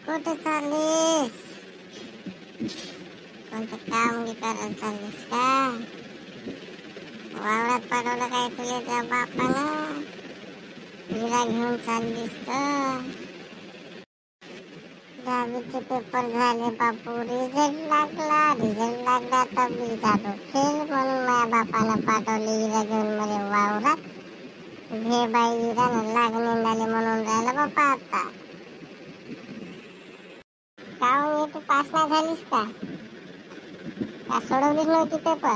कुठे चाललीस? कोणतं काम करायला चाललीस का? वावरात पाठवलं काय तुला त्या बापानं? हिला घेऊन चाललीस तर? 10वीचे पेपर झाले बापू, रिझल्ट लागला तर मी झालो फेल, म्हणून माझ्या बापानं पाठवले हिला घेऊन मला वावरात. घे बाई हिरा लागणे झाले म्हणून राहिला बापा आता. काहून तू पास नाही झालीस का? सोडवलीच नव्हती पेपर?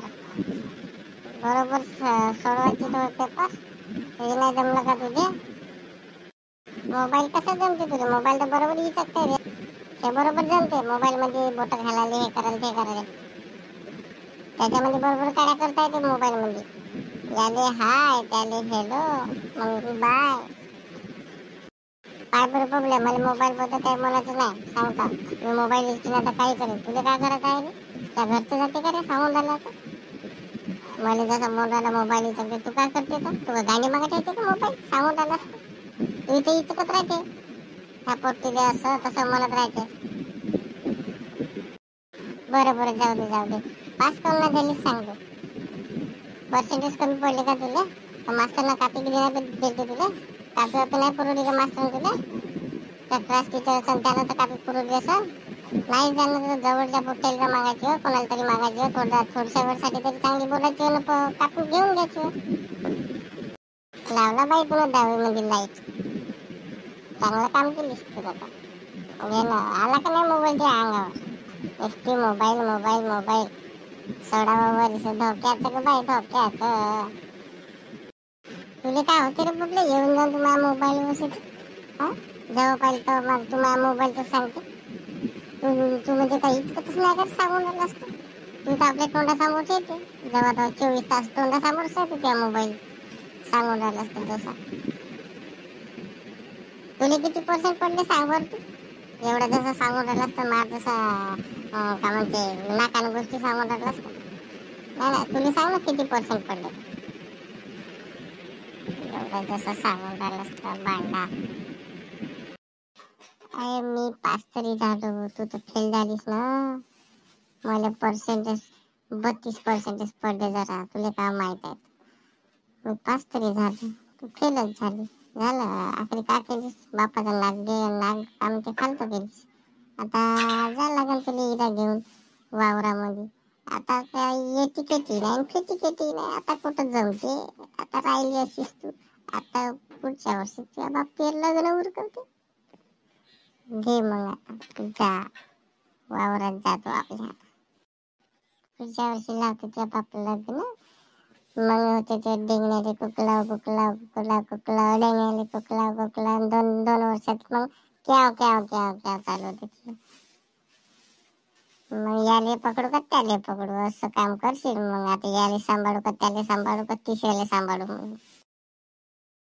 बरोबर सोडवायची तो पेपर, हे नाही जमलं का तुझे? मोबाईल कसा जमते तुझे? मोबाईल तर बरोबर विचारत रे, ते बरोबर जमते. मोबाईल मध्ये बोट घालायला, हे करायला ते करायला, त्याच्यामध्ये बरोबर काड्या करता येते मोबाईल मध्ये. याले हाय, त्याले हॅलो, मग बाय. काय बरं बघले, मला मोबाईल बद्दल काही बोलायचं नाही, सांगता मी मोबाईल इस्टेन आता काही करेन. तुला काय करायचं आहे रे? त्या घरचं जाते का रे सांगून राहिला तर? मला जसा मोबाईल विचारते, तू काय करते तर? तू गाणी मागत येते का मोबाईल सांगून राहिलास? तू इथे इचकत राहते, ह्या पोट्टी दे असं तसं म्हणत राहते. बरं जाऊ दे. पास काऊन नाही झालीस सांगतो. पर्सेंटेज कमी पडले का तुला? मास्टरना कापी देते तुला? कापी नाही पुरवली का मास्टर तुला? त्या क्लास टीचर असेल त्याला तर कापी पुरवली असेल. नाही झालं तर जवळच्या पोट्टेला मागायची, कोणाला तरी मागायची, थोड्याशा वेळसाठी तरी चांगली बोलायची, कापी घेऊन घ्यायची. लावला बाई तुला 10वी मध्ये लाईट, चांगलं काम केलीस तू आता. आला का नाही मोबाईल त्या अंगावर? नुसती मोबाईल सोडावर धोक्याचं ग बाई, धोक्याचं. तुला काय होते रे म्हटलं, येऊन जाऊन तुम्हाला मोबाईल बसत जेव्हा पाहिजे तेव्हा तू माझ्या मोबाईलचं सांगते. तू म्हणजे काही इतकंच नाही का सांगून राहिला असतो? तू तर आपल्या तोंडासमोर येते, जेव्हा तेव्हा 24 तास तोंडासमोरच येते त्या मोबाईल सांगून राहिला असतो तसा. तुला किती पर्सेंट पडले सांग बरं? तू एवढं जसं सांगून राहिला असतं मार जसा का म्हणते नाकानं गोष्टी सांगून राहिला असतं. नाही तुला सांग ना किती पर्सेंट पडले? एवढं जसं सांगून राहिला असतं भांडा. अरे मी पास तरी झालो, तू तर फेल झालीस ना. मला पर्सेंटेज 32% पडले. जरा तुला काय माहित आहे? मी पास तरी झालो, तू फेलच झाली. झालं आखरी काय केलीस? बापाचं नाग आमचे फालतू केलीस. आता जा लागेल तुला इरा घेऊन वावरामध्ये. आता काय एटिकेटी नाही, फिटिकेटी नाही, आता कुठं जमते? आता राहिली अशीच तू. आता पुढच्या वर्षी तुझ्या बाप पेरला लग्न उरकवते. घे मग आता जा वावरात, जातो आपल्या. पुढच्या वर्षी लावते तुझ्या बापला लग्न. मग होते ते डेंगण्याले कुकलाव डेंगण्याले कुकलाव 2 वर्षात मग क्याव चालू होते. मग याले पकडू का त्याले पकडू असं काम करशील. मग आता याले सांभाळू का त्याले सांभाळू का तिसऱ्याले सांभाळू?